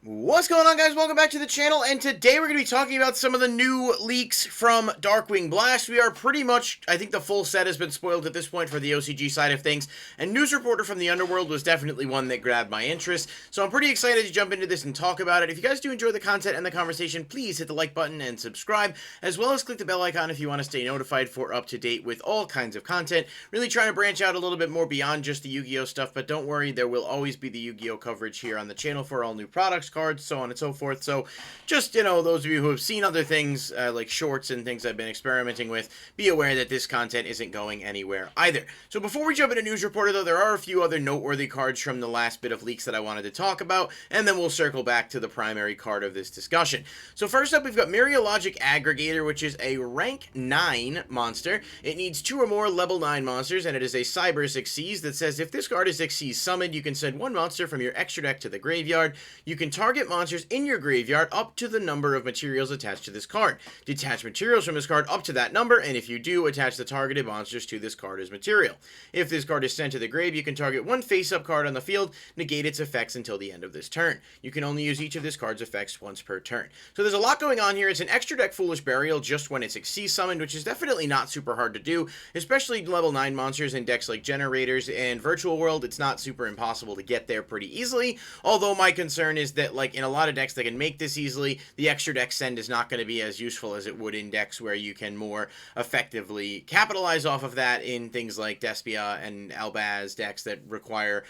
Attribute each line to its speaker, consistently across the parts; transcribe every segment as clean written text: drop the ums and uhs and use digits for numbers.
Speaker 1: What's going on, guys? Welcome back to the channel, and today we're going to be talking about some of the new leaks from Darkwing Blast. We are pretty much, I think the full set has been spoiled at this point for the OCG side of things, and News Reporter from the Underworld was definitely one that grabbed my interest, so I'm pretty excited to jump into this and talk about it. If you guys do enjoy the content and the conversation, please hit the like button and subscribe, as well as click the bell icon if you want to stay notified for up-to-date with all kinds of content. Really trying to branch out a little bit more beyond just the Yu-Gi-Oh stuff, but don't worry, there will always be the Yu-Gi-Oh coverage here on the channel for all new products, cards, so on and so forth. So just, those of you who have seen other things like shorts and things I've been experimenting with, be aware that this content isn't going anywhere either. So before we jump into News Reporter, though, there are a few other noteworthy cards from the last bit of leaks that I wanted to talk about, and then we'll circle back to the primary card of this discussion. So first up, we've got Myriologic Aggregator, which is a rank 9 monster. It needs 2 or more level 9 monsters, and it is a Cyber Xyz that says if this card is Xyz summoned, you can send one monster from your extra deck to the graveyard. You can target monsters in your graveyard up to the number of materials attached to this card. Detach materials from this card up to that number, and if you do, attach the targeted monsters to this card as material. If this card is sent to the grave, you can target one face-up card on the field, negate its effects until the end of this turn. You can only use each of this card's effects once per turn. So there's a lot going on here. It's an extra deck Foolish Burial just when it's Xyz summoned, which is definitely not super hard to do, especially level 9 monsters in decks like Generators and Virtual World. It's not super impossible to get there pretty easily, although my concern is that, like, in a lot of decks that can make this easily, the extra deck send is not going to be as useful as it would in decks where you can more effectively capitalize off of that in things like Despia and Albaz decks that require,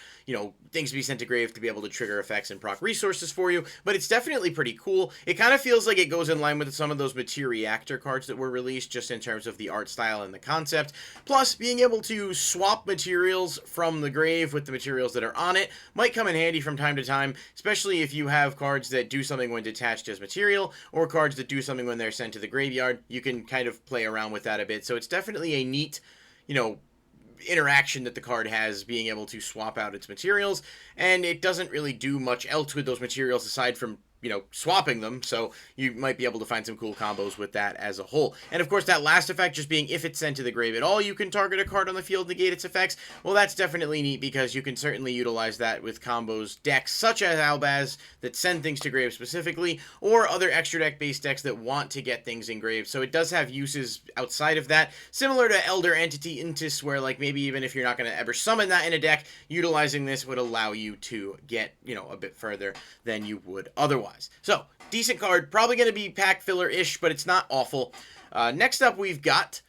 Speaker 1: things to be sent to grave to be able to trigger effects and proc resources for you. But it's definitely pretty cool. It kind of feels like it goes in line with some of those Matereactor cards that were released, just in terms of the art style and the concept. Plus, being able to swap materials from the grave with the materials that are on it might come in handy from time to time, especially if you have cards that do something when detached as material, or cards that do something when they're sent to the graveyard. You can kind of play around with that a bit. So it's definitely a neat, interaction that the card has, being able to swap out its materials, and it doesn't really do much else with those materials aside from swapping them, so you might be able to find some cool combos with that as a whole. And of course, that last effect just being if it's sent to the grave at all, you can target a card on the field, negate its effects. Well, that's definitely neat, because you can certainly utilize that with combos decks such as Albaz that send things to grave specifically, or other extra deck based decks that want to get things in grave. So it does have uses outside of that, similar to Elder Entity Intis, where, like, maybe even if you're not going to ever summon that in a deck, utilizing this would allow you to get, a bit further than you would otherwise. So, decent card. Probably going to be pack filler-ish, but it's not awful. Next up, we've got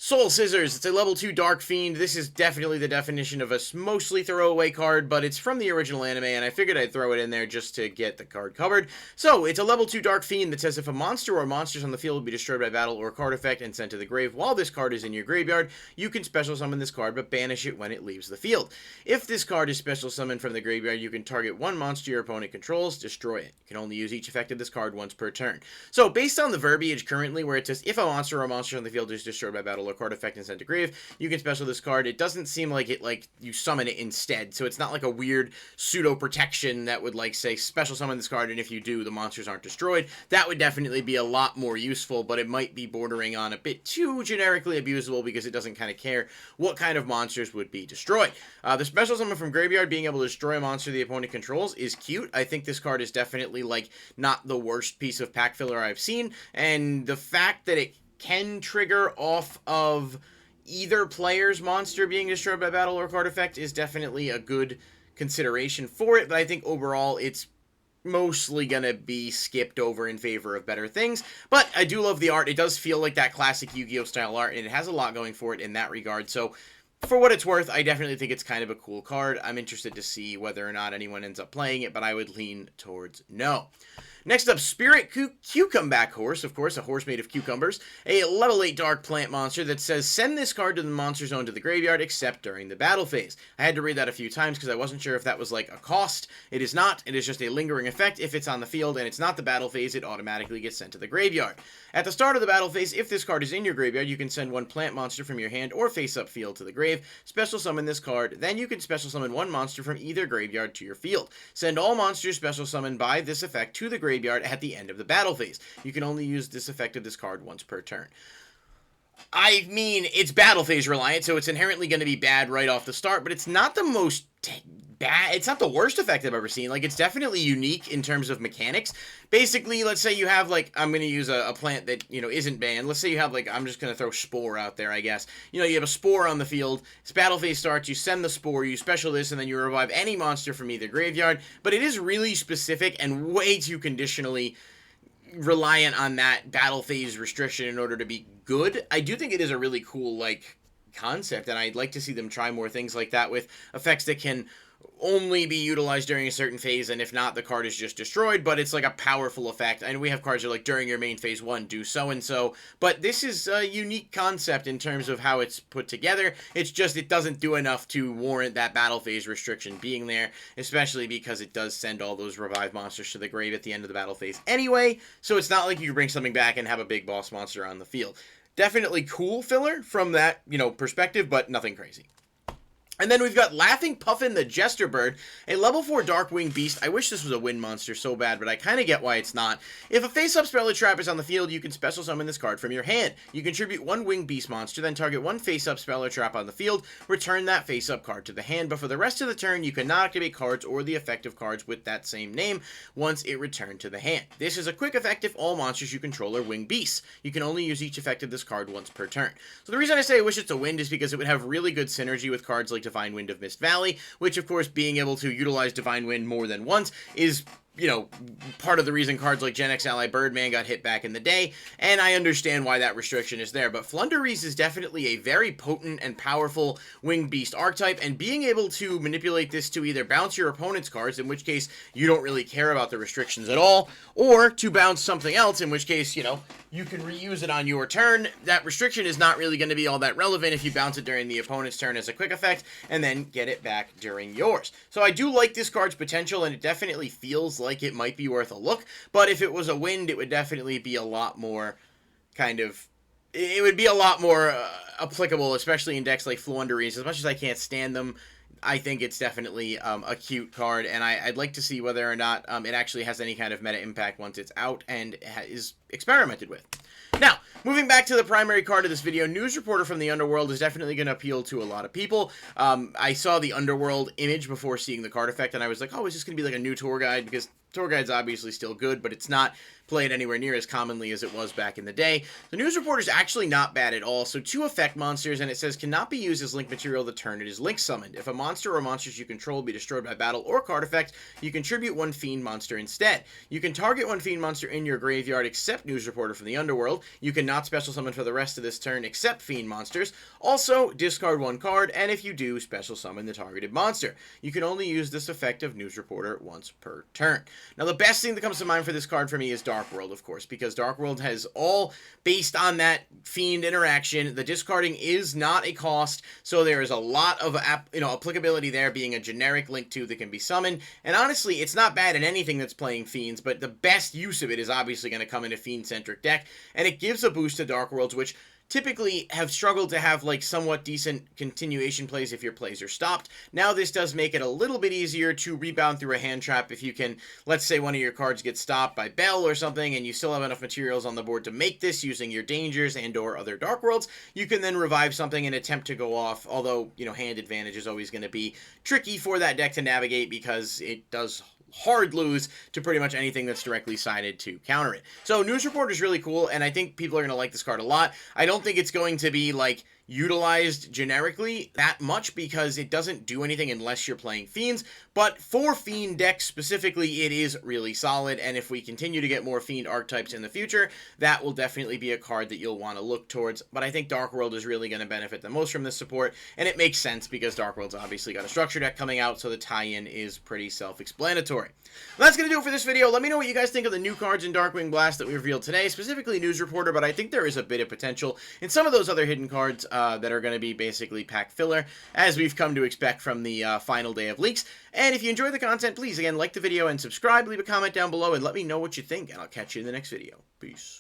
Speaker 1: Soul Scissors. It's a level 2 Dark Fiend. This is definitely the definition of a mostly throwaway card, but it's from the original anime, and I figured I'd throw it in there just to get the card covered. So, it's a level 2 Dark Fiend that says if a monster or monsters on the field will be destroyed by battle or a card effect and sent to the grave while this card is in your graveyard, you can special summon this card but banish it when it leaves the field. If this card is special summoned from the graveyard, you can target one monster your opponent controls, destroy it. You can only use each effect of this card once per turn. So, based on the verbiage currently, where it says if a monster or monster on the field is destroyed by battle or card effect and sent to grave, you can special this card. It doesn't seem like you summon it instead, so it's not like a weird pseudo protection that would, like, say special summon this card, and if you do, the monsters aren't destroyed. That would definitely be a lot more useful, but it might be bordering on a bit too generically abusable, because it doesn't kind of care what kind of monsters would be destroyed. The special summon from graveyard, being able to destroy a monster the opponent controls, is cute. I think this card is definitely, like, not the worst piece of pack filler I've seen, and the fact that it can trigger off of either player's monster being destroyed by battle or card effect is definitely a good consideration for it, but I think overall it's mostly gonna be skipped over in favor of better things. But I do love the art. It does feel like that classic Yu-Gi-Oh style art, and it has a lot going for it in that regard. So for what it's worth, I definitely think it's kind of a cool card. I'm interested to see whether or not anyone ends up playing it, but I would lean towards no. Next up, Spirit Cucumback Horse, of course, a horse made of cucumbers, a level 8 dark plant monster that says send this card to the monster zone to the graveyard except during the battle phase. I had to read that a few times because I wasn't sure if that was like a cost. It is not. It is just a lingering effect. If it's on the field and it's not the battle phase, it automatically gets sent to the graveyard. At the start of the battle phase, if this card is in your graveyard, you can send one plant monster from your hand or face-up field to the grave, special summon this card, then you can special summon one monster from either graveyard to your field. Send all monsters special summoned by this effect to the graveyard at the end of the battle phase. You can only use this effect of this card once per turn. I mean, it's battle phase reliant, so it's inherently going to be bad right off the start, but it's not the most bad. It's not the worst effect I've ever seen. Like, it's definitely unique in terms of mechanics. Basically, let's say you have, like, I'm going to use a plant that, you know, isn't banned. Let's say you have, like, I'm just going to throw Spore out there, I guess. You know, you have a Spore on the field. It's battle phase starts. You send the Spore, you special this, and then you revive any monster from either graveyard. But it is really specific and way too conditionally reliant on that battle phase restriction in order to be good. I do think it is a really cool, like, concept, and I'd like to see them try more things like that with effects that can only be utilized during a certain phase, and if not, the card is just destroyed, but it's like a powerful effect. And we have cards that are like, during your main phase 1, do so-and-so, but this is a unique concept in terms of how it's put together. It's just, it doesn't do enough to warrant that battle phase restriction being there, especially because it does send all those revive monsters to the grave at the end of the battle phase anyway, so it's not like you can bring something back and have a big boss monster on the field. Definitely cool filler from that, you know, perspective, but nothing crazy. And then we've got Laughing Puffin the Jester Bird, a level 4 Darkwing beast. I wish this was a wind monster so bad, but I kind of get why it's not. If a face-up spell or trap is on the field, you can special summon this card from your hand. You contribute 1 winged beast monster, then target 1 face-up spell or trap on the field, return that face-up card to the hand, but for the rest of the turn, you cannot activate cards or the effect of cards with that same name once it returned to the hand. This is a quick effect if all monsters you control are winged beasts. You can only use each effect of this card once per turn. So the reason I say I wish it's a wind is because it would have really good synergy with cards like Divine Wind of Mist Valley, which of course being able to utilize Divine Wind more than once is, you know, part of the reason cards like Gen X Ally Birdman got hit back in the day, and I understand why that restriction is there, but Floowandereeze is definitely a very potent and powerful winged beast archetype, and being able to manipulate this to either bounce your opponent's cards, in which case you don't really care about the restrictions at all, or to bounce something else, in which case, you know, you can reuse it on your turn. That restriction is not really going to be all that relevant if you bounce it during the opponent's turn as a quick effect, and then get it back during yours. So I do like this card's potential, and it definitely feels like it might be worth a look, but if it was a wind, it would definitely be a lot more it would be a lot more applicable, especially in decks like Floowandereeze. As much as I can't stand them, I think it's definitely a cute card, and I'd like to see whether or not it actually has any kind of meta impact once it's out and is experimented with. Now, moving back to the primary card of this video, News Reporter from the Underworld is definitely going to appeal to a lot of people. I saw the Underworld image before seeing the card effect, and I was like, oh, is this going to be like a new tour guide? Because tour guide's obviously still good, but it's not played anywhere near as commonly as it was back in the day. The News Reporter is actually not bad at all. So 2 effect monsters, and it says cannot be used as link material the turn it is link summoned. If a monster or monsters you control be destroyed by battle or card effect, you contribute 1 fiend monster instead. You can target 1 fiend monster in your graveyard except News Reporter from the Underworld. You cannot special summon for the rest of this turn except fiend monsters. Also, discard 1 card, and if you do, special summon the targeted monster. You can only use this effect of News Reporter once per turn. Now, the best thing that comes to mind for this card for me is Darkworld, of course, because Darkworld has all based on that fiend interaction. The discarding is not a cost, so there is a lot of applicability there, being a generic link 2 that can be summoned. And honestly, it's not bad in anything that's playing fiends, but the best use of it is obviously going to come in a fiend-centric deck, and it gives a boost to Darkworlds, which typically have struggled to have like somewhat decent continuation plays if your plays are stopped. Now this does make it a little bit easier to rebound through a hand trap if you can, let's say one of your cards gets stopped by Bell or something and you still have enough materials on the board to make this using your dangers and or other Dark Worlds. You can then revive something and attempt to go off, although, you know, hand advantage is always going to be tricky for that deck to navigate because it does hard lose to pretty much anything that's directly sided to counter it. So News Report is really cool, and I think people are going to like this card a lot. I don't think it's going to be like utilized generically that much because it doesn't do anything unless you're playing fiends, but for fiend decks specifically, it is really solid, and if we continue to get more fiend archetypes in the future, that will definitely be a card that you'll want to look towards. But I think Dark World is really going to benefit the most from this support, and it makes sense because Dark World's obviously got a structure deck coming out, so the tie-in is pretty self-explanatory. Well, that's going to do it for this video. Let me know what you guys think of the new cards in Darkwing Blast that we revealed today, specifically News Reporter, but I think there is a bit of potential in some of those other hidden cards that are going to be basically pack filler, as we've come to expect from the final day of leaks. And if you enjoy the content, please, again, like the video and subscribe, leave a comment down below, and let me know what you think, and I'll catch you in the next video. Peace.